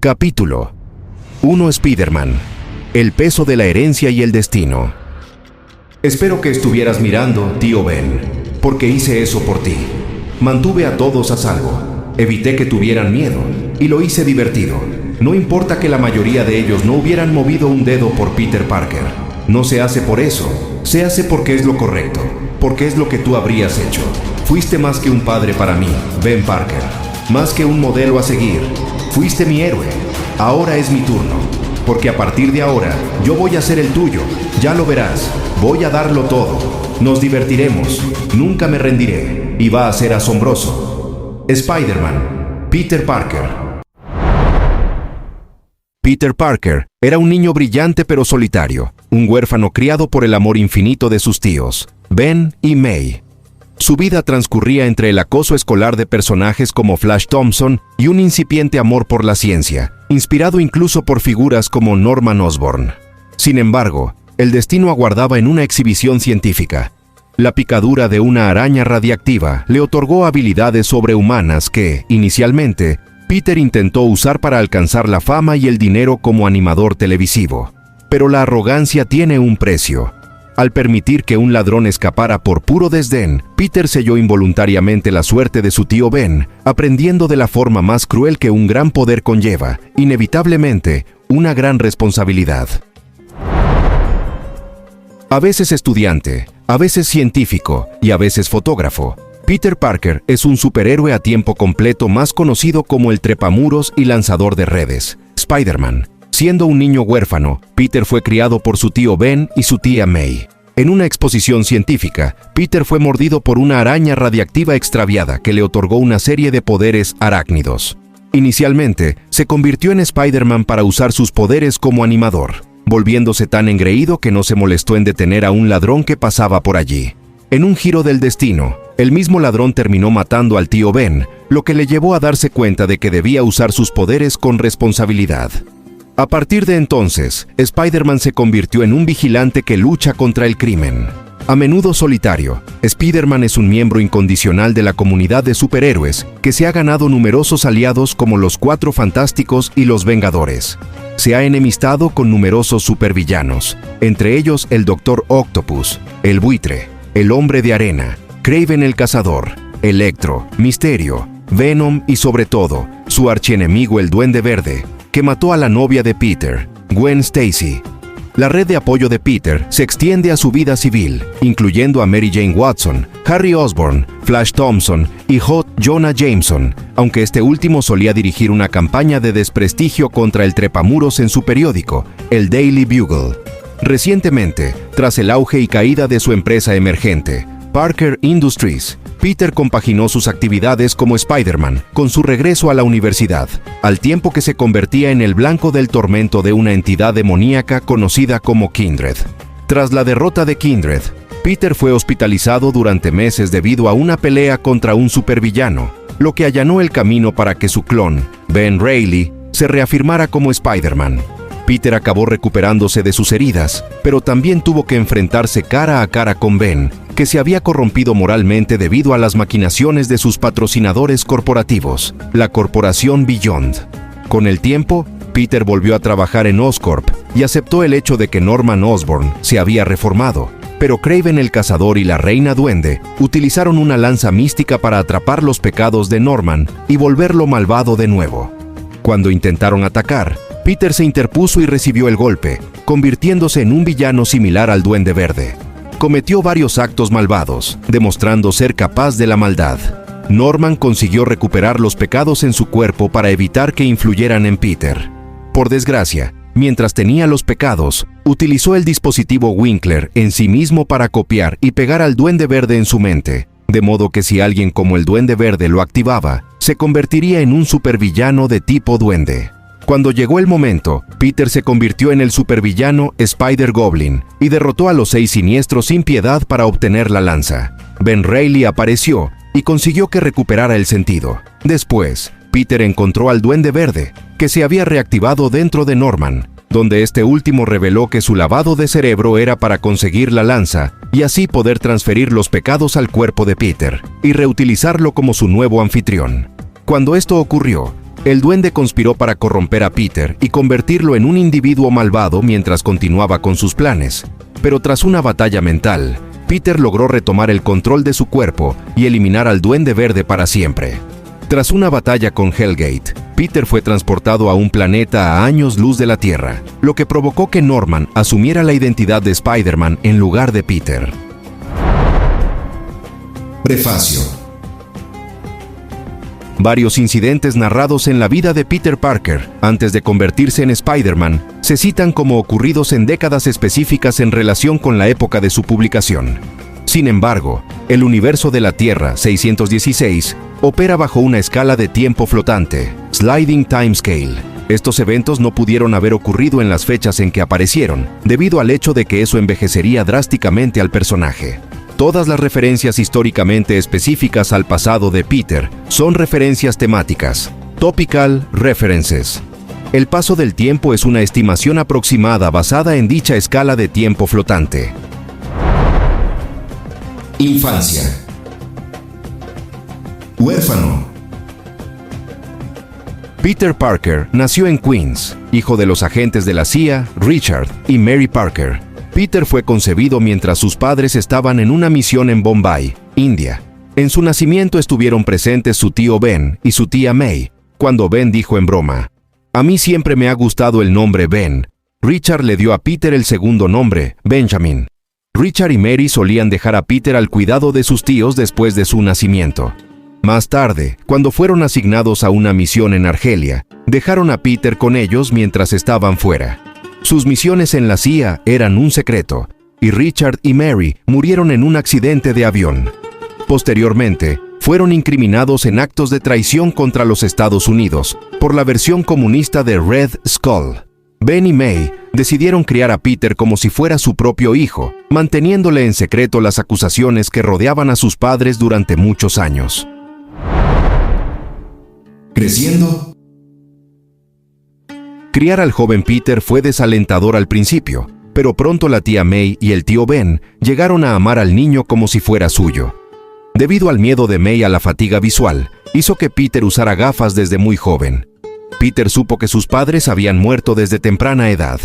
Capítulo 1. Spider-Man. El peso de la herencia y el destino. Espero que estuvieras mirando, tío Ben, porque hice eso por ti. Mantuve a todos a salvo. Evité que tuvieran miedo, y lo hice divertido. No importa que la mayoría de ellos no hubieran movido un dedo por Peter Parker. No se hace por eso, se hace porque es lo correcto, porque es lo que tú habrías hecho. Fuiste más que un padre para mí, Ben Parker. Más que un modelo a seguir. Fuiste mi héroe. Ahora es mi turno. Porque a partir de ahora, yo voy a ser el tuyo. Ya lo verás. Voy a darlo todo. Nos divertiremos. Nunca me rendiré. Y va a ser asombroso. Spider-Man. Peter Parker. Peter Parker era un niño brillante pero solitario. Un huérfano criado por el amor infinito de sus tíos, Ben y May. Su vida transcurría entre el acoso escolar de personajes como Flash Thompson y un incipiente amor por la ciencia, inspirado incluso por figuras como Norman Osborn. Sin embargo, el destino aguardaba en una exhibición científica. La picadura de una araña radiactiva le otorgó habilidades sobrehumanas que, inicialmente, Peter intentó usar para alcanzar la fama y el dinero como animador televisivo. Pero la arrogancia tiene un precio. Al permitir que un ladrón escapara por puro desdén, Peter selló involuntariamente la suerte de su tío Ben, aprendiendo de la forma más cruel que un gran poder conlleva, inevitablemente, una gran responsabilidad. A veces estudiante, a veces científico y a veces fotógrafo, Peter Parker es un superhéroe a tiempo completo más conocido como el trepamuros y lanzador de redes, Spider-Man. Siendo un niño huérfano, Peter fue criado por su tío Ben y su tía May. En una exposición científica, Peter fue mordido por una araña radiactiva extraviada que le otorgó una serie de poderes arácnidos. Inicialmente, se convirtió en Spider-Man para usar sus poderes como animador, volviéndose tan engreído que no se molestó en detener a un ladrón que pasaba por allí. En un giro del destino, el mismo ladrón terminó matando al tío Ben, lo que le llevó a darse cuenta de que debía usar sus poderes con responsabilidad. A partir de entonces, Spider-Man se convirtió en un vigilante que lucha contra el crimen. A menudo solitario, Spider-Man es un miembro incondicional de la comunidad de superhéroes que se ha ganado numerosos aliados como los Cuatro Fantásticos y los Vengadores. Se ha enemistado con numerosos supervillanos, entre ellos el Dr. Octopus, el Buitre, el Hombre de Arena, Kraven el Cazador, Electro, Misterio, Venom y sobre todo, su archienemigo el Duende Verde, que mató a la novia de Peter, Gwen Stacy. La red de apoyo de Peter se extiende a su vida civil, incluyendo a Mary Jane Watson, Harry Osborn, Flash Thompson y J. Jonah Jameson, aunque este último solía dirigir una campaña de desprestigio contra el trepamuros en su periódico, el Daily Bugle. Recientemente, tras el auge y caída de su empresa emergente, Parker Industries, Peter compaginó sus actividades como Spider-Man con su regreso a la universidad, al tiempo que se convertía en el blanco del tormento de una entidad demoníaca conocida como Kindred. Tras la derrota de Kindred, Peter fue hospitalizado durante meses debido a una pelea contra un supervillano, lo que allanó el camino para que su clon, Ben Reilly, se reafirmara como Spider-Man. Peter acabó recuperándose de sus heridas, pero también tuvo que enfrentarse cara a cara con Ben, que se había corrompido moralmente debido a las maquinaciones de sus patrocinadores corporativos, la corporación Beyond. Con el tiempo, Peter volvió a trabajar en Oscorp y aceptó el hecho de que Norman Osborn se había reformado, pero Kraven el Cazador y la Reina Duende utilizaron una lanza mística para atrapar los pecados de Norman y volverlo malvado de nuevo. Cuando intentaron atacar, Peter se interpuso y recibió el golpe, convirtiéndose en un villano similar al Duende Verde. Cometió varios actos malvados, demostrando ser capaz de la maldad. Norman consiguió recuperar los pecados en su cuerpo para evitar que influyeran en Peter. Por desgracia, mientras tenía los pecados, utilizó el dispositivo Winkler en sí mismo para copiar y pegar al Duende Verde en su mente, de modo que si alguien como el Duende Verde lo activaba, se convertiría en un supervillano de tipo duende. Cuando llegó el momento, Peter se convirtió en el supervillano Spider-Goblin y derrotó a los 6 siniestros sin piedad para obtener la lanza. Ben Reilly apareció y consiguió que recuperara el sentido. Después, Peter encontró al Duende Verde, que se había reactivado dentro de Norman, donde este último reveló que su lavado de cerebro era para conseguir la lanza y así poder transferir los pecados al cuerpo de Peter y reutilizarlo como su nuevo anfitrión. Cuando esto ocurrió, El duende conspiró para corromper a Peter y convertirlo en un individuo malvado mientras continuaba con sus planes. Pero tras una batalla mental, Peter logró retomar el control de su cuerpo y eliminar al Duende Verde para siempre. Tras una batalla con Hellgate, Peter fue transportado a un planeta a años luz de la Tierra, lo que provocó que Norman asumiera la identidad de Spider-Man en lugar de Peter. Prefacio. Varios incidentes narrados en la vida de Peter Parker antes de convertirse en Spider-Man se citan como ocurridos en décadas específicas en relación con la época de su publicación. Sin embargo, el universo de la Tierra 616 opera bajo una escala de tiempo flotante, Sliding Time Scale. Estos eventos no pudieron haber ocurrido en las fechas en que aparecieron, debido al hecho de que eso envejecería drásticamente al personaje. Todas las referencias históricamente específicas al pasado de Peter son referencias temáticas, topical references. El paso del tiempo es una estimación aproximada basada en dicha escala de tiempo flotante. Infancia. Huérfano. Peter Parker nació en Queens, hijo de los agentes de la CIA, Richard y Mary Parker. Peter fue concebido mientras sus padres estaban en una misión en Bombay, India. En su nacimiento estuvieron presentes su tío Ben y su tía May, cuando Ben dijo en broma: "A mí siempre me ha gustado el nombre Ben". Richard le dio a Peter el segundo nombre, Benjamin. Richard y Mary solían dejar a Peter al cuidado de sus tíos después de su nacimiento. Más tarde, cuando fueron asignados a una misión en Argelia, dejaron a Peter con ellos mientras estaban fuera. Sus misiones en la CIA eran un secreto, y Richard y Mary murieron en un accidente de avión. Posteriormente, fueron incriminados en actos de traición contra los Estados Unidos por la versión comunista de Red Skull. Ben y May decidieron criar a Peter como si fuera su propio hijo, manteniéndole en secreto las acusaciones que rodeaban a sus padres durante muchos años. Creciendo. Criar al joven Peter fue desalentador al principio, pero pronto la tía May y el tío Ben llegaron a amar al niño como si fuera suyo. Debido al miedo de May a la fatiga visual, hizo que Peter usara gafas desde muy joven. Peter supo que sus padres habían muerto desde temprana edad.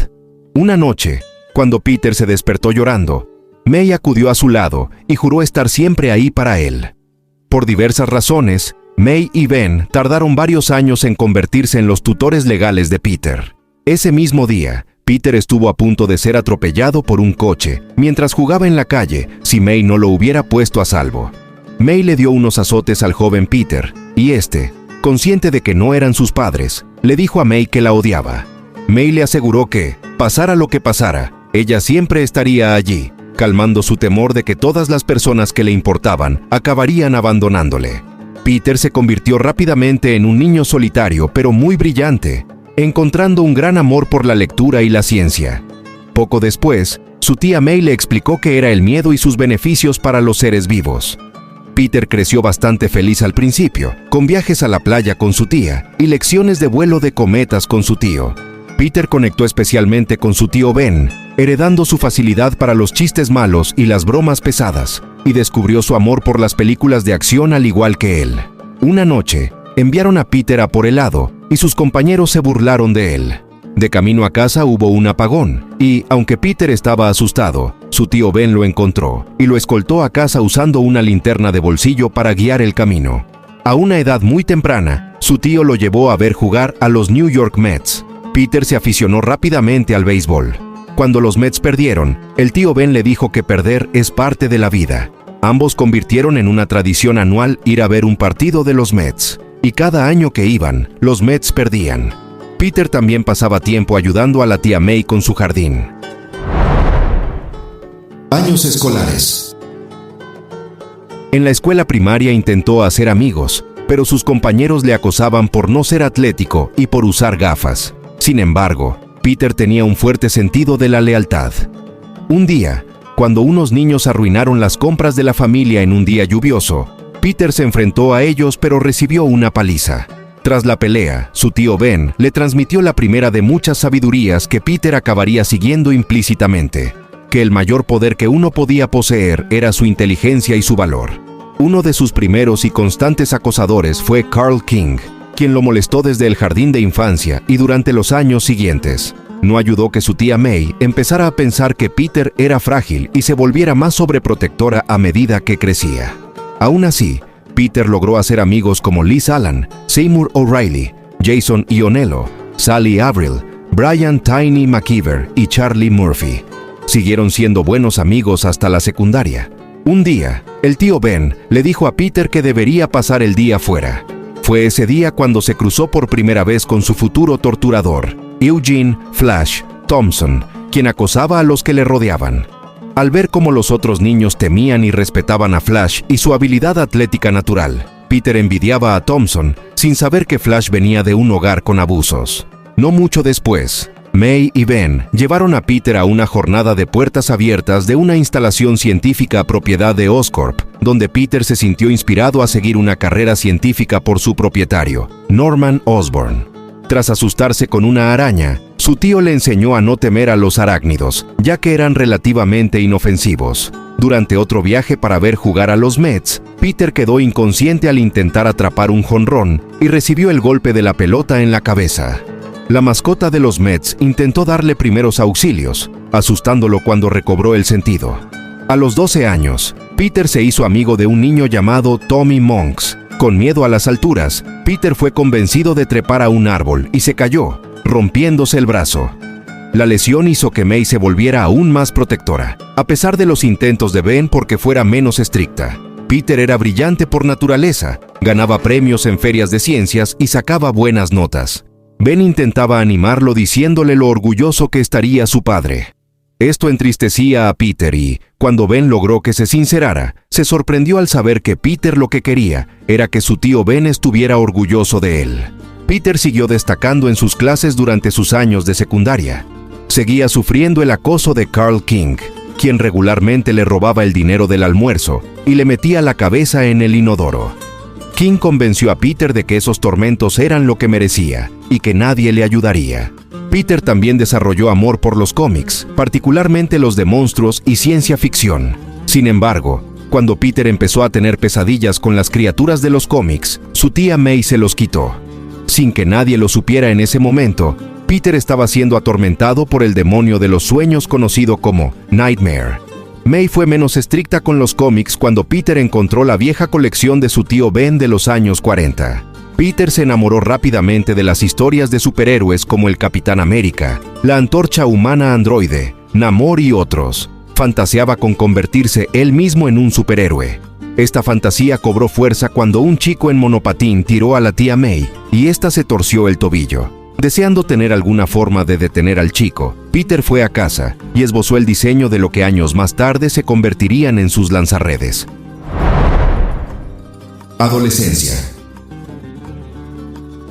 Una noche, cuando Peter se despertó llorando, May acudió a su lado y juró estar siempre ahí para él. Por diversas razones, May y Ben tardaron varios años en convertirse en los tutores legales de Peter. Ese mismo día, Peter estuvo a punto de ser atropellado por un coche mientras jugaba en la calle si May no lo hubiera puesto a salvo. May le dio unos azotes al joven Peter y este, consciente de que no eran sus padres, le dijo a May que la odiaba. May le aseguró que, pasara lo que pasara, ella siempre estaría allí, calmando su temor de que todas las personas que le importaban acabarían abandonándole. Peter se convirtió rápidamente en un niño solitario pero muy brillante, encontrando un gran amor por la lectura y la ciencia. Poco después, su tía May le explicó qué era el miedo y sus beneficios para los seres vivos. Peter creció bastante feliz al principio, con viajes a la playa con su tía y lecciones de vuelo de cometas con su tío. Peter conectó especialmente con su tío Ben, heredando su facilidad para los chistes malos y las bromas pesadas, y descubrió su amor por las películas de acción al igual que él. Una noche, enviaron a Peter a por helado, y sus compañeros se burlaron de él. De camino a casa hubo un apagón, y, aunque Peter estaba asustado, su tío Ben lo encontró, y lo escoltó a casa usando una linterna de bolsillo para guiar el camino. A una edad muy temprana, su tío lo llevó a ver jugar a los New York Mets. Peter se aficionó rápidamente al béisbol. Cuando los Mets perdieron, el tío Ben le dijo que perder es parte de la vida. Ambos convirtieron en una tradición anual ir a ver un partido de los Mets, y cada año que iban, los Mets perdían. Peter también pasaba tiempo ayudando a la tía May con su jardín. Años escolares. En la escuela primaria intentó hacer amigos, pero sus compañeros le acosaban por no ser atlético y por usar gafas. Sin embargo, Peter tenía un fuerte sentido de la lealtad. Un día, cuando unos niños arruinaron las compras de la familia en un día lluvioso, Peter se enfrentó a ellos pero recibió una paliza. Tras la pelea, su tío Ben le transmitió la primera de muchas sabidurías que Peter acabaría siguiendo implícitamente, que el mayor poder que uno podía poseer era su inteligencia y su valor. Uno de sus primeros y constantes acosadores fue Carl King, quien lo molestó desde el jardín de infancia y durante los años siguientes. No ayudó que su tía May empezara a pensar que Peter era frágil y se volviera más sobreprotectora a medida que crecía. Aún así, Peter logró hacer amigos como Liz Allan, Seymour O'Reilly, Jason Ionello, Sally Avril, Brian Tiny McKeever y Charlie Murphy. Siguieron siendo buenos amigos hasta la secundaria. Un día, el tío Ben le dijo a Peter que debería pasar el día fuera. Fue ese día cuando se cruzó por primera vez con su futuro torturador, Eugene Flash Thompson, quien acosaba a los que le rodeaban. Al ver cómo los otros niños temían y respetaban a Flash y su habilidad atlética natural, Peter envidiaba a Thompson sin saber que Flash venía de un hogar con abusos. No mucho después, May y Ben llevaron a Peter a una jornada de puertas abiertas de una instalación científica propiedad de Oscorp, donde Peter se sintió inspirado a seguir una carrera científica por su propietario, Norman Osborn. Tras asustarse con una araña, su tío le enseñó a no temer a los arácnidos, ya que eran relativamente inofensivos. Durante otro viaje para ver jugar a los Mets, Peter quedó inconsciente al intentar atrapar un jonrón y recibió el golpe de la pelota en la cabeza. La mascota de los Mets intentó darle primeros auxilios, asustándolo cuando recobró el sentido. A los 12 años, Peter se hizo amigo de un niño llamado Tommy Monks. Con miedo a las alturas, Peter fue convencido de trepar a un árbol y se cayó, rompiéndose el brazo. La lesión hizo que May se volviera aún más protectora, a pesar de los intentos de Ben porque fuera menos estricta. Peter era brillante por naturaleza, ganaba premios en ferias de ciencias y sacaba buenas notas. Ben intentaba animarlo diciéndole lo orgulloso que estaría su padre. Esto entristecía a Peter y, cuando Ben logró que se sincerara, se sorprendió al saber que Peter lo que quería era que su tío Ben estuviera orgulloso de él. Peter siguió destacando en sus clases durante sus años de secundaria. Seguía sufriendo el acoso de Carl King, quien regularmente le robaba el dinero del almuerzo y le metía la cabeza en el inodoro. King convenció a Peter de que esos tormentos eran lo que merecía y que nadie le ayudaría. Peter también desarrolló amor por los cómics, particularmente los de monstruos y ciencia ficción. Sin embargo, cuando Peter empezó a tener pesadillas con las criaturas de los cómics, su tía May se los quitó. Sin que nadie lo supiera en ese momento, Peter estaba siendo atormentado por el demonio de los sueños conocido como Nightmare. May fue menos estricta con los cómics cuando Peter encontró la vieja colección de su tío Ben de los años 40. Peter se enamoró rápidamente de las historias de superhéroes como el Capitán América, la Antorcha Humana Androide, Namor y otros. Fantaseaba con convertirse él mismo en un superhéroe. Esta fantasía cobró fuerza cuando un chico en monopatín tiró a la tía May y ésta se torció el tobillo. Deseando tener alguna forma de detener al chico, Peter fue a casa y esbozó el diseño de lo que años más tarde se convertirían en sus lanzarredes. Adolescencia.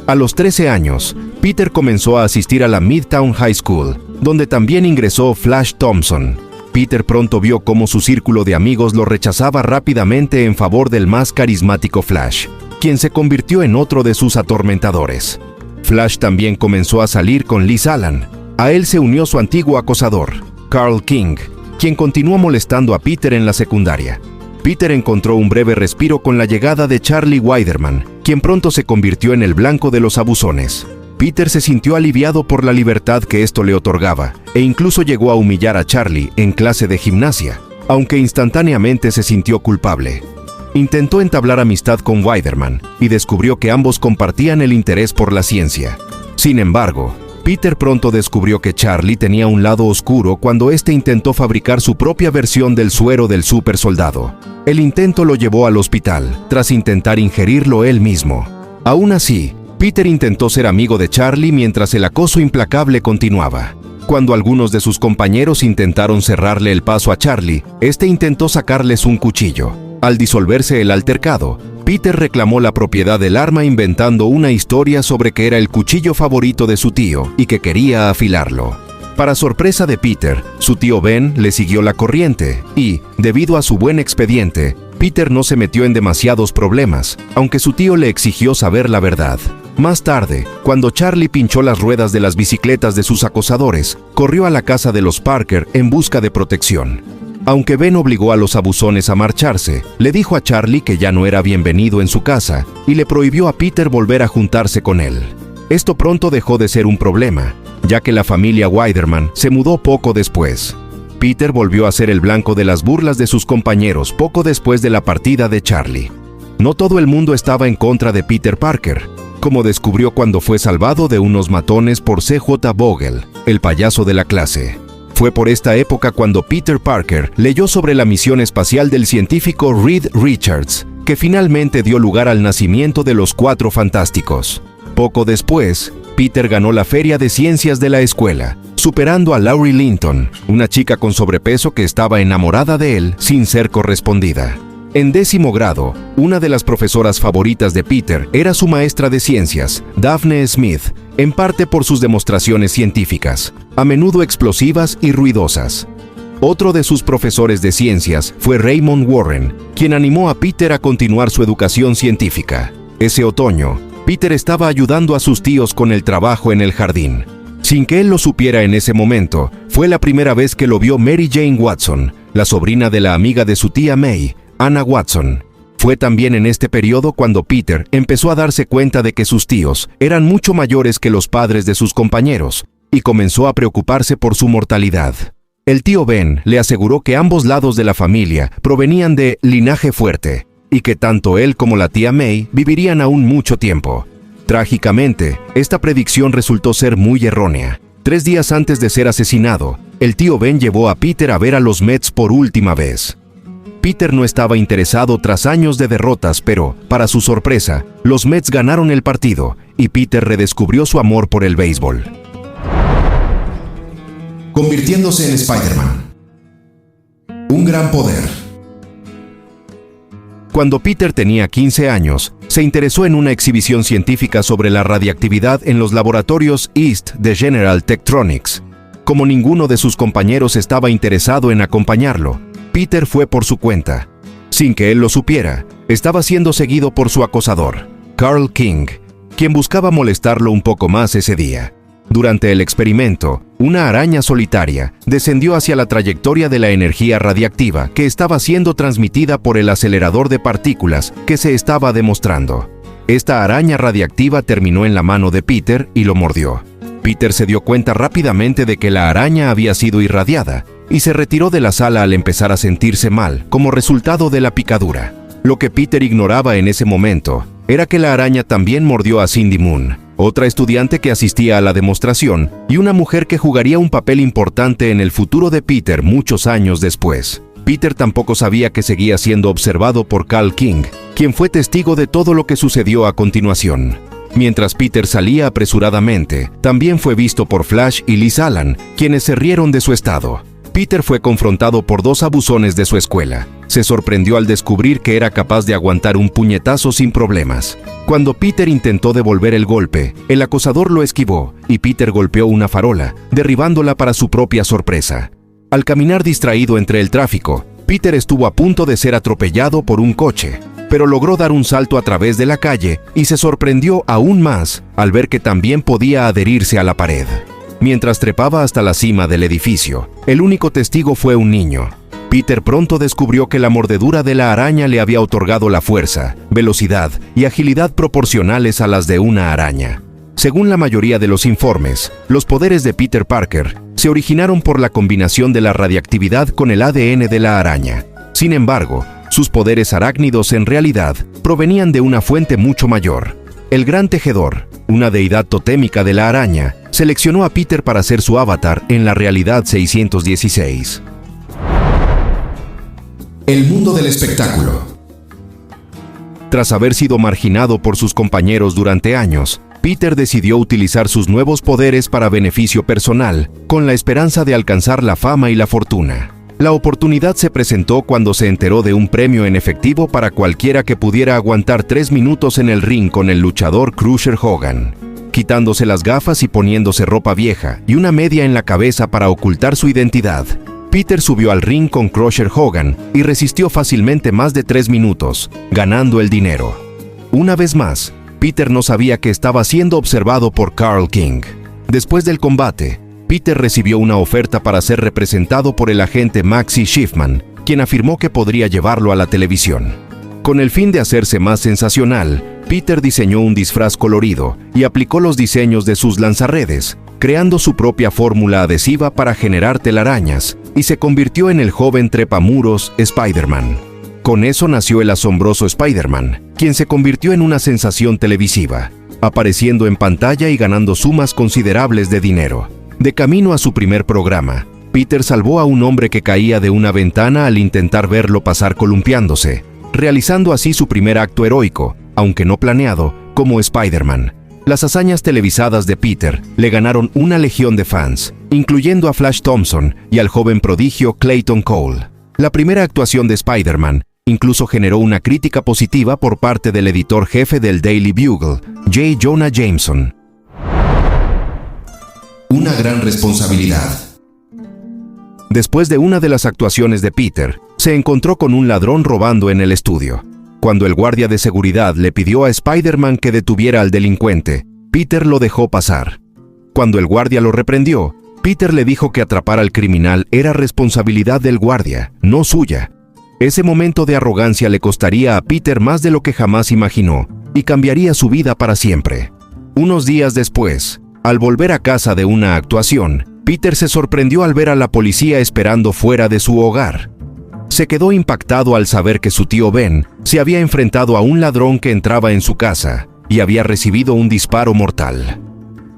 A los 13 años, Peter comenzó a asistir a la Midtown High School, donde también ingresó Flash Thompson. Peter pronto vio cómo su círculo de amigos lo rechazaba rápidamente en favor del más carismático Flash, quien se convirtió en otro de sus atormentadores. Flash también comenzó a salir con Liz Allan. A él se unió su antiguo acosador, Carl King, quien continuó molestando a Peter en la secundaria. Peter encontró un breve respiro con la llegada de Charlie Widerman, quien pronto se convirtió en el blanco de los abusones. Peter se sintió aliviado por la libertad que esto le otorgaba, e incluso llegó a humillar a Charlie en clase de gimnasia, aunque instantáneamente se sintió culpable. Intentó entablar amistad con Widerman y descubrió que ambos compartían el interés por la ciencia. Sin embargo, Peter pronto descubrió que Charlie tenía un lado oscuro cuando éste intentó fabricar su propia versión del suero del supersoldado. El intento lo llevó al hospital, tras intentar ingerirlo él mismo. Aún así, Peter intentó ser amigo de Charlie mientras el acoso implacable continuaba. Cuando algunos de sus compañeros intentaron cerrarle el paso a Charlie, este intentó sacarles un cuchillo. Al disolverse el altercado, Peter reclamó la propiedad del arma inventando una historia sobre que era el cuchillo favorito de su tío y que quería afilarlo. Para sorpresa de Peter, su tío Ben le siguió la corriente y, debido a su buen expediente, Peter no se metió en demasiados problemas, aunque su tío le exigió saber la verdad. Más tarde, cuando Charlie pinchó las ruedas de las bicicletas de sus acosadores, corrió a la casa de los Parker en busca de protección. Aunque Ben obligó a los abusones a marcharse, le dijo a Charlie que ya no era bienvenido en su casa y le prohibió a Peter volver a juntarse con él. Esto pronto dejó de ser un problema, ya que la familia Widerman se mudó poco después. Peter volvió a ser el blanco de las burlas de sus compañeros poco después de la partida de Charlie. No todo el mundo estaba en contra de Peter Parker, como descubrió cuando fue salvado de unos matones por C.J. Vogel, el payaso de la clase. Fue por esta época cuando Peter Parker leyó sobre la misión espacial del científico Reed Richards, que finalmente dio lugar al nacimiento de los Cuatro Fantásticos. Poco después, Peter ganó la feria de ciencias de la escuela, superando a Laurie Linton, una chica con sobrepeso que estaba enamorada de él sin ser correspondida. En 10º grado, una de las profesoras favoritas de Peter era su maestra de ciencias, Daphne Smith, en parte por sus demostraciones científicas, a menudo explosivas y ruidosas. Otro de sus profesores de ciencias fue Raymond Warren, quien animó a Peter a continuar su educación científica. Ese otoño, Peter estaba ayudando a sus tíos con el trabajo en el jardín. Sin que él lo supiera en ese momento, fue la primera vez que lo vio Mary Jane Watson, la sobrina de la amiga de su tía May, Anna Watson. Fue también en este periodo cuando Peter empezó a darse cuenta de que sus tíos eran mucho mayores que los padres de sus compañeros y comenzó a preocuparse por su mortalidad. El tío Ben le aseguró que ambos lados de la familia provenían de linaje fuerte y que tanto él como la tía May vivirían aún mucho tiempo. Trágicamente, esta predicción resultó ser muy errónea. 3 días antes de ser asesinado, el tío Ben llevó a Peter a ver a los Mets por última vez. Peter no estaba interesado tras años de derrotas, pero, para su sorpresa, los Mets ganaron el partido y Peter redescubrió su amor por el béisbol. Convirtiéndose en Spider-Man. Un gran poder. Cuando Peter tenía 15 años, se interesó en una exhibición científica sobre la radiactividad en los laboratorios East de General Tektronix. Como ninguno de sus compañeros estaba interesado en acompañarlo, Peter fue por su cuenta. Sin que él lo supiera, estaba siendo seguido por su acosador, Carl King, quien buscaba molestarlo un poco más ese día. Durante el experimento, una araña solitaria descendió hacia la trayectoria de la energía radiactiva que estaba siendo transmitida por el acelerador de partículas que se estaba demostrando. Esta araña radiactiva terminó en la mano de Peter y lo mordió. Peter se dio cuenta rápidamente de que la araña había sido irradiada y se retiró de la sala al empezar a sentirse mal como resultado de la picadura. Lo que Peter ignoraba en ese momento era que la araña también mordió a Cindy Moon, otra estudiante que asistía a la demostración y una mujer que jugaría un papel importante en el futuro de Peter muchos años después. Peter tampoco sabía que seguía siendo observado por Carl King, quien fue testigo de todo lo que sucedió a continuación. Mientras Peter salía apresuradamente, también fue visto por Flash y Liz Allan, quienes se rieron de su estado. Peter fue confrontado por 2 abusones de su escuela. Se sorprendió al descubrir que era capaz de aguantar un puñetazo sin problemas. Cuando Peter intentó devolver el golpe, el acosador lo esquivó y Peter golpeó una farola, derribándola para su propia sorpresa. Al caminar distraído entre el tráfico, Peter estuvo a punto de ser atropellado por un coche, pero logró dar un salto a través de la calle y se sorprendió aún más al ver que también podía adherirse a la pared. Mientras trepaba hasta la cima del edificio, el único testigo fue un niño. Peter pronto descubrió que la mordedura de la araña le había otorgado la fuerza, velocidad y agilidad proporcionales a las de una araña. Según la mayoría de los informes, los poderes de Peter Parker se originaron por la combinación de la radiactividad con el ADN de la araña. Sin embargo, sus poderes arácnidos en realidad provenían de una fuente mucho mayor. El Gran Tejedor, una deidad totémica de la araña, seleccionó a Peter para ser su avatar en la realidad 616. El mundo del espectáculo. Tras haber sido marginado por sus compañeros durante años, Peter decidió utilizar sus nuevos poderes para beneficio personal, con la esperanza de alcanzar la fama y la fortuna. La oportunidad se presentó cuando se enteró de un premio en efectivo para cualquiera que pudiera aguantar 3 minutos en el ring con el luchador Crusher Hogan. Quitándose las gafas y poniéndose ropa vieja y una media en la cabeza para ocultar su identidad, Peter subió al ring con Crusher Hogan y resistió fácilmente más de 3 minutos, ganando el dinero. Una vez más, Peter no sabía que estaba siendo observado por Carl King. Después del combate, Peter recibió una oferta para ser representado por el agente Maxie Schiffman, quien afirmó que podría llevarlo a la televisión. Con el fin de hacerse más sensacional, Peter diseñó un disfraz colorido y aplicó los diseños de sus lanzarredes, creando su propia fórmula adhesiva para generar telarañas, y se convirtió en el joven trepamuros Spider-Man. Con eso nació el asombroso Spider-Man, quien se convirtió en una sensación televisiva, apareciendo en pantalla y ganando sumas considerables de dinero. De camino a su primer programa, Peter salvó a un hombre que caía de una ventana al intentar verlo pasar columpiándose, realizando así su primer acto heroico, aunque no planeado, como Spider-Man. Las hazañas televisadas de Peter le ganaron una legión de fans, incluyendo a Flash Thompson y al joven prodigio Clayton Cole. La primera actuación de Spider-Man incluso generó una crítica positiva por parte del editor jefe del Daily Bugle, J. Jonah Jameson. Una gran responsabilidad. Después de una de las actuaciones de Peter, se encontró con un ladrón robando en el estudio. Cuando el guardia de seguridad le pidió a Spider-Man que detuviera al delincuente, Peter lo dejó pasar. Cuando el guardia lo reprendió, Peter le dijo que atrapar al criminal era responsabilidad del guardia, no suya. Ese momento de arrogancia le costaría a Peter más de lo que jamás imaginó y cambiaría su vida para siempre. Unos días después, al volver a casa de una actuación, Peter se sorprendió al ver a la policía esperando fuera de su hogar. Se quedó impactado al saber que su tío Ben se había enfrentado a un ladrón que entraba en su casa y había recibido un disparo mortal.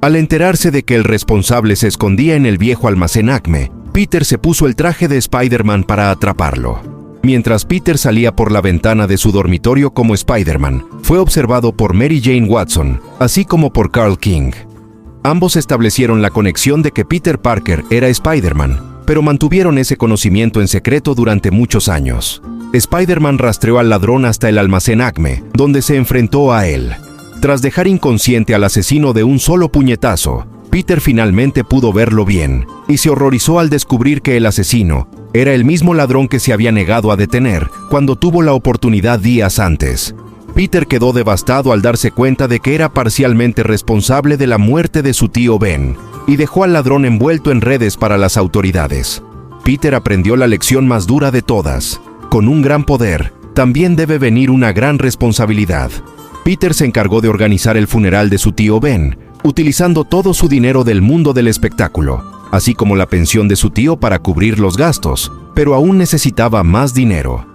Al enterarse de que el responsable se escondía en el viejo almacén Acme, Peter se puso el traje de Spider-Man para atraparlo. Mientras Peter salía por la ventana de su dormitorio como Spider-Man, fue observado por Mary Jane Watson, así como por Carl King. Ambos establecieron la conexión de que Peter Parker era Spider-Man, pero mantuvieron ese conocimiento en secreto durante muchos años. Spider-Man rastreó al ladrón hasta el almacén Acme, donde se enfrentó a él. Tras dejar inconsciente al asesino de un solo puñetazo, Peter finalmente pudo verlo bien, y se horrorizó al descubrir que el asesino era el mismo ladrón que se había negado a detener cuando tuvo la oportunidad días antes. Peter quedó devastado al darse cuenta de que era parcialmente responsable de la muerte de su tío Ben, y dejó al ladrón envuelto en redes para las autoridades. Peter aprendió la lección más dura de todas: con un gran poder, también debe venir una gran responsabilidad. Peter se encargó de organizar el funeral de su tío Ben, utilizando todo su dinero del mundo del espectáculo, así como la pensión de su tío para cubrir los gastos, pero aún necesitaba más dinero.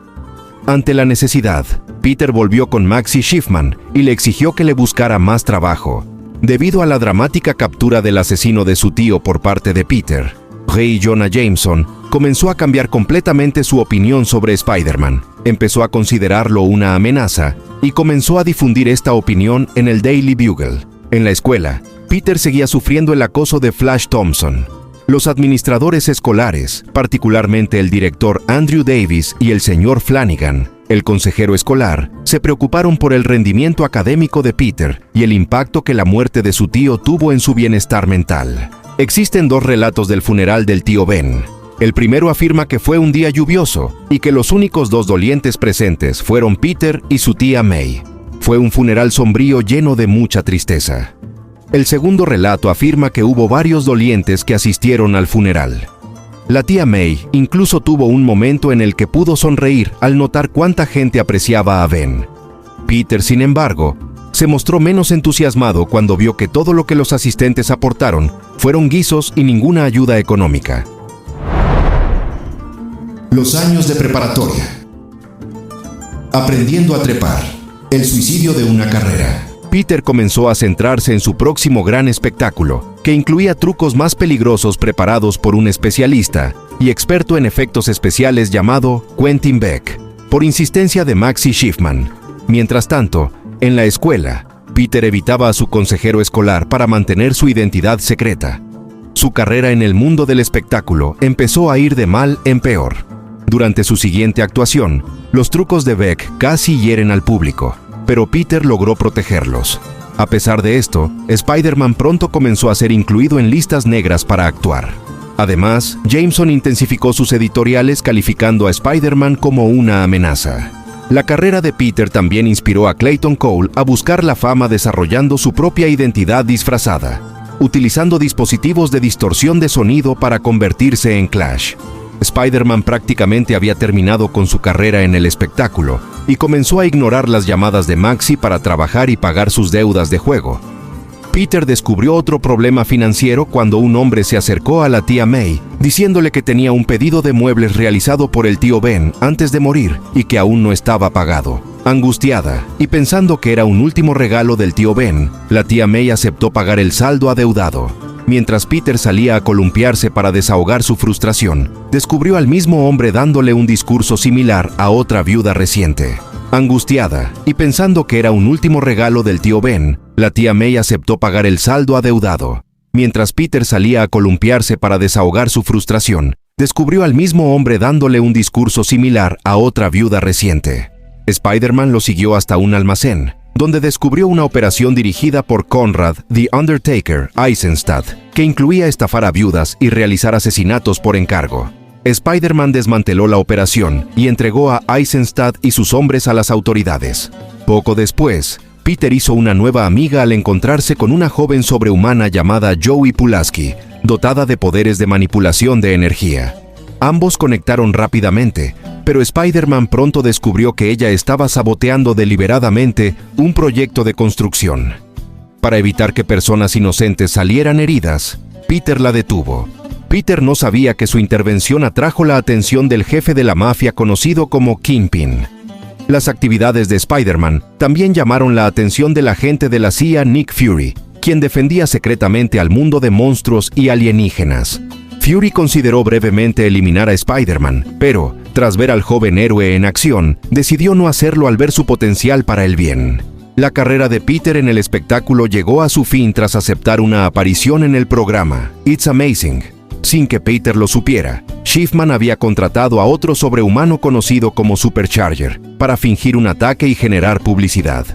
Ante la necesidad, Peter volvió con Maxie Schiffman y le exigió que le buscara más trabajo. Debido a la dramática captura del asesino de su tío por parte de Peter, J. Jonah Jameson comenzó a cambiar completamente su opinión sobre Spider-Man. Empezó a considerarlo una amenaza y comenzó a difundir esta opinión en el Daily Bugle. En la escuela, Peter seguía sufriendo el acoso de Flash Thompson. Los administradores escolares, particularmente el director Andrew Davis y el señor Flanagan, el consejero escolar, se preocuparon por el rendimiento académico de Peter y el impacto que la muerte de su tío tuvo en su bienestar mental. Existen dos relatos del funeral del tío Ben. El primero afirma que fue un día lluvioso y que los únicos dos dolientes presentes fueron Peter y su tía May. Fue un funeral sombrío lleno de mucha tristeza. El segundo relato afirma que hubo varios dolientes que asistieron al funeral. La tía May incluso tuvo un momento en el que pudo sonreír al notar cuánta gente apreciaba a Ben. Peter, sin embargo, se mostró menos entusiasmado cuando vio que todo lo que los asistentes aportaron fueron guisos y ninguna ayuda económica. Los años de preparatoria. Aprendiendo a trepar. El suicidio de una carrera. Peter comenzó a centrarse en su próximo gran espectáculo, que incluía trucos más peligrosos preparados por un especialista y experto en efectos especiales llamado Quentin Beck, por insistencia de Maxie Schiffman. Mientras tanto, en la escuela, Peter evitaba a su consejero escolar para mantener su identidad secreta. Su carrera en el mundo del espectáculo empezó a ir de mal en peor. Durante su siguiente actuación, los trucos de Beck casi hieren al público, pero Peter logró protegerlos. A pesar de esto, Spider-Man pronto comenzó a ser incluido en listas negras para actuar. Además, Jameson intensificó sus editoriales calificando a Spider-Man como una amenaza. La carrera de Peter también inspiró a Clayton Cole a buscar la fama desarrollando su propia identidad disfrazada. utilizando dispositivos de distorsión de sonido para convertirse en Clash. Spider-Man prácticamente había terminado con su carrera en el espectáculo y comenzó a ignorar las llamadas de Maxi para trabajar y pagar sus deudas de juego. Peter descubrió otro problema financiero cuando un hombre se acercó a la tía May, diciéndole que tenía un pedido de muebles realizado por el tío Ben antes de morir y que aún no estaba pagado. Angustiada y pensando que era un último regalo del tío Ben, la tía May aceptó pagar el saldo adeudado. Mientras Peter salía a columpiarse para desahogar su frustración, descubrió al mismo hombre dándole un discurso similar a otra viuda reciente. Angustiada y pensando que era un último regalo del tío Ben, la tía May aceptó pagar el saldo adeudado. Mientras Peter salía a columpiarse para desahogar su frustración, descubrió al mismo hombre dándole un discurso similar a otra viuda reciente. Spider-Man lo siguió hasta un almacén, donde descubrió una operación dirigida por Conrad The Undertaker Eisenstadt, que incluía estafar a viudas y realizar asesinatos por encargo. Spider-Man desmanteló la operación y entregó a Eisenstadt y sus hombres a las autoridades. Poco después, Peter hizo una nueva amiga al encontrarse con una joven sobrehumana llamada Joey Pulaski, dotada de poderes de manipulación de energía. Ambos conectaron rápidamente, pero Spider-Man pronto descubrió que ella estaba saboteando deliberadamente un proyecto de construcción. Para evitar que personas inocentes salieran heridas, Peter la detuvo. Peter no sabía que su intervención atrajo la atención del jefe de la mafia conocido como Kingpin. Las actividades de Spider-Man también llamaron la atención del agente de la CIA Nick Fury, quien defendía secretamente al mundo de monstruos y alienígenas. Fury consideró brevemente eliminar a Spider-Man, pero, tras ver al joven héroe en acción, decidió no hacerlo al ver su potencial para el bien. La carrera de Peter en el espectáculo llegó a su fin tras aceptar una aparición en el programa It's Amazing. Sin que Peter lo supiera, Schiffman había contratado a otro sobrehumano conocido como Supercharger para fingir un ataque y generar publicidad.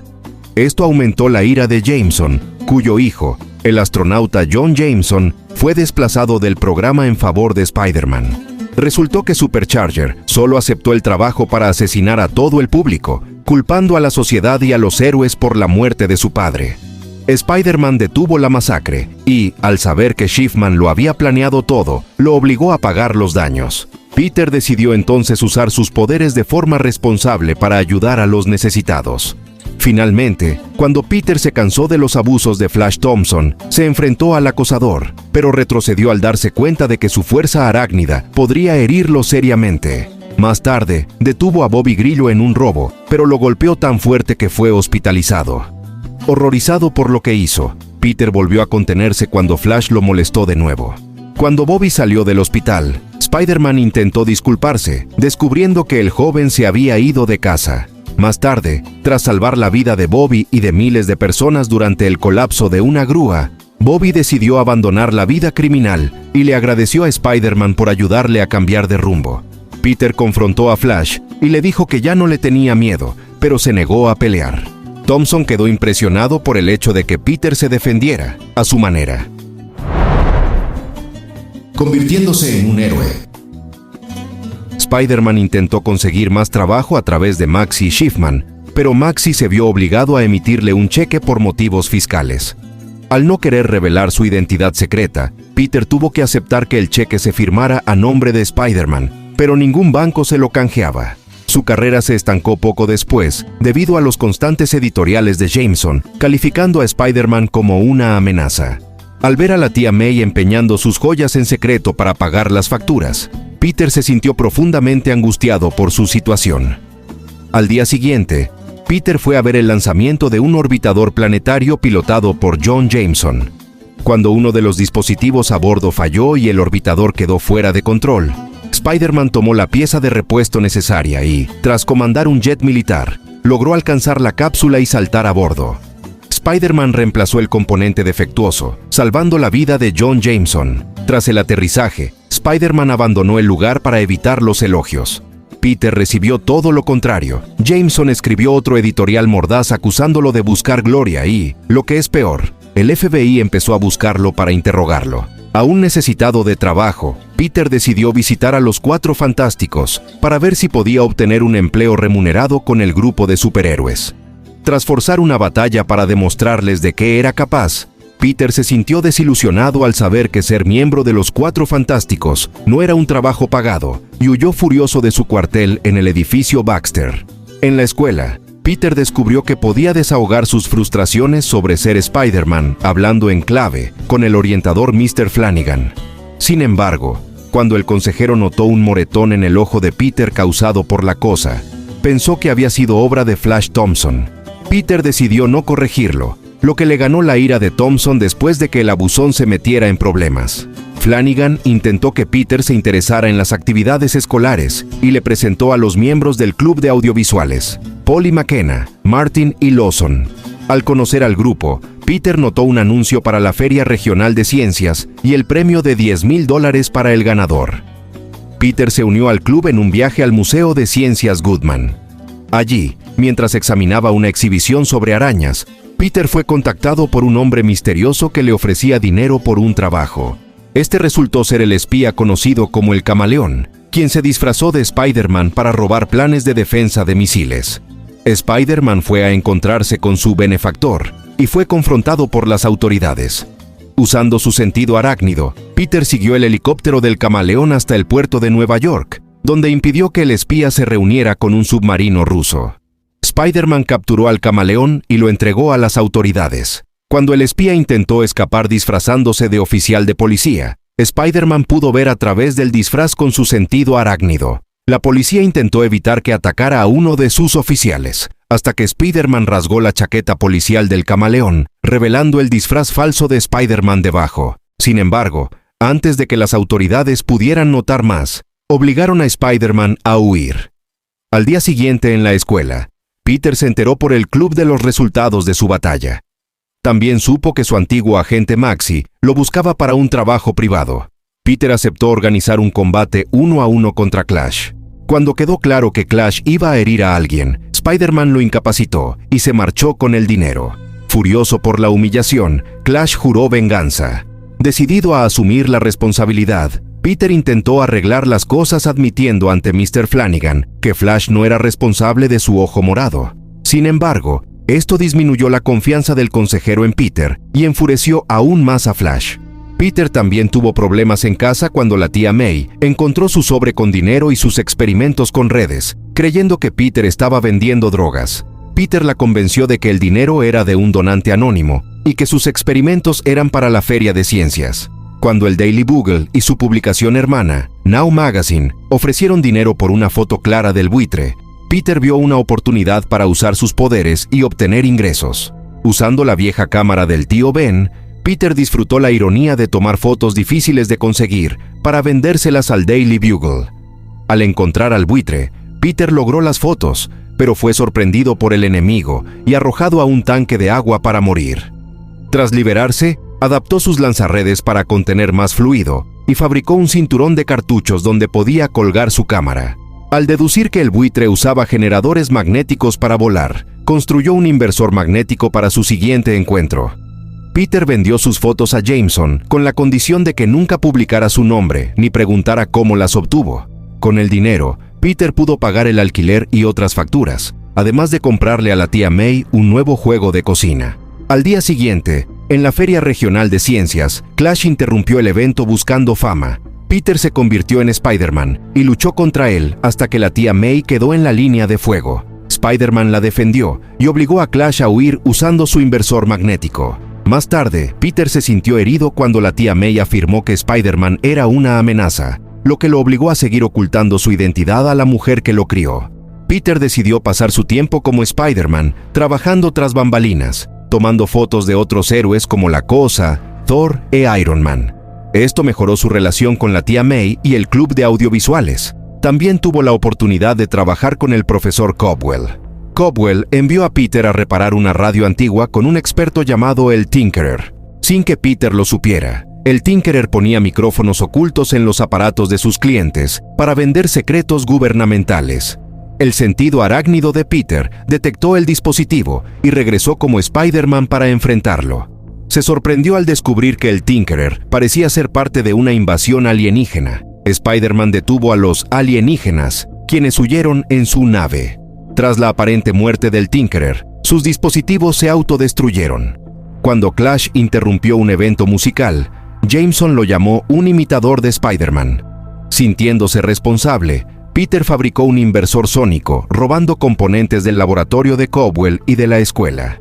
Esto aumentó la ira de Jameson, cuyo hijo, el astronauta John Jameson, fue desplazado del programa en favor de Spider-Man. Resultó que Supercharger solo aceptó el trabajo para asesinar a todo el público, culpando a la sociedad y a los héroes por la muerte de su padre. Spider-Man detuvo la masacre y, al saber que Schiffman lo había planeado todo, lo obligó a pagar los daños. Peter decidió entonces usar sus poderes de forma responsable para ayudar a los necesitados. Finalmente, cuando Peter se cansó de los abusos de Flash Thompson, se enfrentó al acosador, pero retrocedió al darse cuenta de que su fuerza arácnida podría herirlo seriamente. Más tarde, detuvo a Bobby Grillo en un robo, pero lo golpeó tan fuerte que fue hospitalizado. Horrorizado por lo que hizo, Peter volvió a contenerse cuando Flash lo molestó de nuevo. Cuando Bobby salió del hospital, Spider-Man intentó disculparse, descubriendo que el joven se había ido de casa. Más tarde, tras salvar la vida de Bobby y de miles de personas durante el colapso de una grúa, Bobby decidió abandonar la vida criminal y le agradeció a Spider-Man por ayudarle a cambiar de rumbo. Peter confrontó a Flash y le dijo que ya no le tenía miedo, pero se negó a pelear. Thompson quedó impresionado por el hecho de que Peter se defendiera a su manera. Convirtiéndose en un héroe. Spider-Man intentó conseguir más trabajo a través de Maxi Schiffman, pero Maxi se vio obligado a emitirle un cheque por motivos fiscales. Al no querer revelar su identidad secreta, Peter tuvo que aceptar que el cheque se firmara a nombre de Spider-Man, pero ningún banco se lo canjeaba. Su carrera se estancó poco después, debido a los constantes editoriales de Jameson, calificando a Spider-Man como una amenaza. Al ver a la tía May empeñando sus joyas en secreto para pagar las facturas, Peter se sintió profundamente angustiado por su situación. Al día siguiente, Peter fue a ver el lanzamiento de un orbitador planetario pilotado por John Jameson. Cuando uno de los dispositivos a bordo falló y el orbitador quedó fuera de control, Spider-Man tomó la pieza de repuesto necesaria y, tras comandar un jet militar, logró alcanzar la cápsula y saltar a bordo. Spider-Man reemplazó el componente defectuoso, salvando la vida de John Jameson. Tras el aterrizaje, Spider-Man abandonó el lugar para evitar los elogios. Peter recibió todo lo contrario. Jameson escribió otro editorial mordaz acusándolo de buscar gloria y, lo que es peor, el FBI empezó a buscarlo para interrogarlo. Aún necesitado de trabajo, Peter decidió visitar a los Cuatro Fantásticos para ver si podía obtener un empleo remunerado con el grupo de superhéroes. Tras forzar una batalla para demostrarles de qué era capaz, Peter se sintió desilusionado al saber que ser miembro de los Cuatro Fantásticos no era un trabajo pagado y huyó furioso de su cuartel en el edificio Baxter. En la escuela, Peter descubrió que podía desahogar sus frustraciones sobre ser Spider-Man hablando en clave con el orientador Mr. Flanagan. Sin embargo, cuando el consejero notó un moretón en el ojo de Peter causado por la cosa, pensó que había sido obra de Flash Thompson. Peter decidió no corregirlo, lo que le ganó la ira de Thompson después de que el abusón se metiera en problemas. Flanagan intentó que Peter se interesara en las actividades escolares y le presentó a los miembros del club de audiovisuales, Polly McKenna, Martin y Lawson. Al conocer al grupo, Peter notó un anuncio para la Feria Regional de Ciencias y el premio de $10,000 para el ganador. Peter se unió al club en un viaje al Museo de Ciencias Goodman. Allí, mientras examinaba una exhibición sobre arañas, Peter fue contactado por un hombre misterioso que le ofrecía dinero por un trabajo. Este resultó ser el espía conocido como el Camaleón, quien se disfrazó de Spider-Man para robar planes de defensa de misiles. Spider-Man fue a encontrarse con su benefactor y fue confrontado por las autoridades. Usando su sentido arácnido, Peter siguió el helicóptero del Camaleón hasta el puerto de Nueva York, donde impidió que el espía se reuniera con un submarino ruso. Spider-Man capturó al Camaleón y lo entregó a las autoridades. Cuando el espía intentó escapar disfrazándose de oficial de policía, Spider-Man pudo ver a través del disfraz con su sentido arácnido. La policía intentó evitar que atacara a uno de sus oficiales, hasta que Spider-Man rasgó la chaqueta policial del Camaleón, revelando el disfraz falso de Spider-Man debajo. Sin embargo, antes de que las autoridades pudieran notar más, obligaron a Spider-Man a huir. Al día siguiente en la escuela, Peter se enteró por el club de los resultados de su batalla. También supo que su antiguo agente Maxi lo buscaba para un trabajo privado. Peter aceptó organizar un combate 1 a 1 contra Clash. Cuando quedó claro que Clash iba a herir a alguien, Spider-Man lo incapacitó y se marchó con el dinero. Furioso por la humillación, Clash juró venganza. Decidido a asumir la responsabilidad, Peter intentó arreglar las cosas admitiendo ante Mr. Flanagan que Flash no era responsable de su ojo morado. Sin embargo, esto disminuyó la confianza del consejero en Peter y enfureció aún más a Flash. Peter también tuvo problemas en casa cuando la tía May encontró su sobre con dinero y sus experimentos con redes, creyendo que Peter estaba vendiendo drogas. Peter la convenció de que el dinero era de un donante anónimo y que sus experimentos eran para la Feria de Ciencias. Cuando el Daily Bugle y su publicación hermana, Now Magazine, ofrecieron dinero por una foto clara del buitre, Peter vio una oportunidad para usar sus poderes y obtener ingresos. Usando la vieja cámara del tío Ben, Peter disfrutó la ironía de tomar fotos difíciles de conseguir para vendérselas al Daily Bugle. Al encontrar al buitre, Peter logró las fotos, pero fue sorprendido por el enemigo y arrojado a un tanque de agua para morir. Tras liberarse, adaptó sus lanzarredes para contener más fluido y fabricó un cinturón de cartuchos donde podía colgar su cámara. Al deducir que el buitre usaba generadores magnéticos para volar, construyó un inversor magnético para su siguiente encuentro. Peter vendió sus fotos a Jameson con la condición de que nunca publicara su nombre ni preguntara cómo las obtuvo. Con el dinero, Peter pudo pagar el alquiler y otras facturas, además de comprarle a la tía May un nuevo juego de cocina. Al día siguiente, en la Feria Regional de Ciencias, Clash interrumpió el evento buscando fama. Peter se convirtió en Spider-Man y luchó contra él hasta que la tía May quedó en la línea de fuego. Spider-Man la defendió y obligó a Clash a huir usando su inversor magnético. Más tarde, Peter se sintió herido cuando la tía May afirmó que Spider-Man era una amenaza, lo que lo obligó a seguir ocultando su identidad a la mujer que lo crió. Peter decidió pasar su tiempo como Spider-Man, trabajando tras bambalinas, tomando fotos de otros héroes como La Cosa, Thor e Iron Man. Esto mejoró su relación con la tía May y el club de audiovisuales. También tuvo la oportunidad de trabajar con el profesor Cobwell. Cobwell envió a Peter a reparar una radio antigua con un experto llamado el Tinkerer. Sin que Peter lo supiera, el Tinkerer ponía micrófonos ocultos en los aparatos de sus clientes para vender secretos gubernamentales. El sentido arácnido de Peter detectó el dispositivo y regresó como Spider-Man para enfrentarlo. Se sorprendió al descubrir que el Tinkerer parecía ser parte de una invasión alienígena. Spider-Man detuvo a los alienígenas, quienes huyeron en su nave. Tras la aparente muerte del Tinkerer, sus dispositivos se autodestruyeron. Cuando Clash interrumpió un evento musical, Jameson lo llamó un imitador de Spider-Man. Sintiéndose responsable, Peter fabricó un inversor sónico, robando componentes del laboratorio de Cobwell y de la escuela.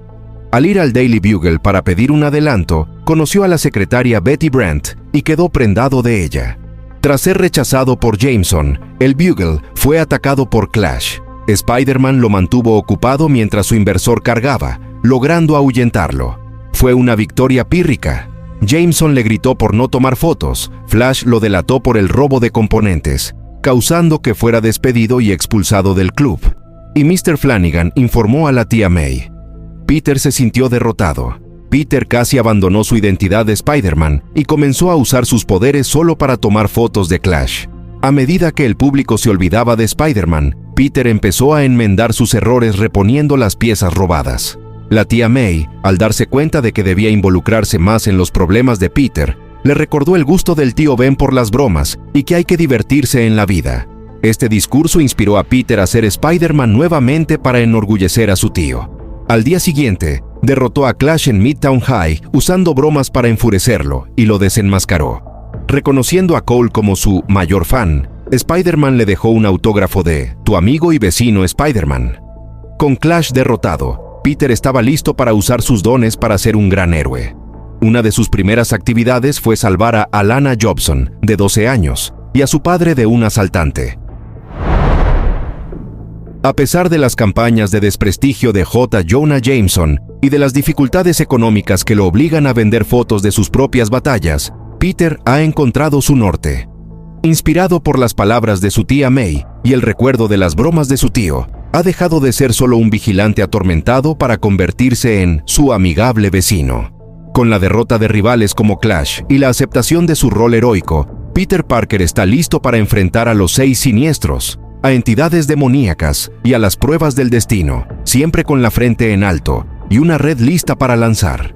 Al ir al Daily Bugle para pedir un adelanto, conoció a la secretaria Betty Brant y quedó prendado de ella. Tras ser rechazado por Jameson, el Bugle fue atacado por Clash. Spider-Man lo mantuvo ocupado mientras su inversor cargaba, logrando ahuyentarlo. Fue una victoria pírrica. Jameson le gritó por no tomar fotos. Flash lo delató por el robo de componentes, causando que fuera despedido y expulsado del club. Y Mr. Flanagan informó a la tía May. Peter se sintió derrotado. Peter casi abandonó su identidad de Spider-Man y comenzó a usar sus poderes solo para tomar fotos de Clash. A medida que el público se olvidaba de Spider-Man, Peter empezó a enmendar sus errores reponiendo las piezas robadas. La tía May, al darse cuenta de que debía involucrarse más en los problemas de Peter, le recordó el gusto del tío Ben por las bromas y que hay que divertirse en la vida. Este discurso inspiró a Peter a ser Spider-Man nuevamente para enorgullecer a su tío. Al día siguiente, derrotó a Clash en Midtown High usando bromas para enfurecerlo y lo desenmascaró. Reconociendo a Cole como su mayor fan, Spider-Man le dejó un autógrafo de «Tu amigo y vecino Spider-Man». Con Clash derrotado, Peter estaba listo para usar sus dones para ser un gran héroe. Una de sus primeras actividades fue salvar a Alana Jobson, de 12 años, y a su padre de un asaltante. A pesar de las campañas de desprestigio de J. Jonah Jameson y de las dificultades económicas que lo obligan a vender fotos de sus propias batallas, Peter ha encontrado su norte. Inspirado por las palabras de su tía May y el recuerdo de las bromas de su tío, ha dejado de ser solo un vigilante atormentado para convertirse en su amigable vecino. Con la derrota de rivales como Clash y la aceptación de su rol heroico, Peter Parker está listo para enfrentar a los 6 siniestros, a entidades demoníacas y a las pruebas del destino, siempre con la frente en alto y una red lista para lanzar.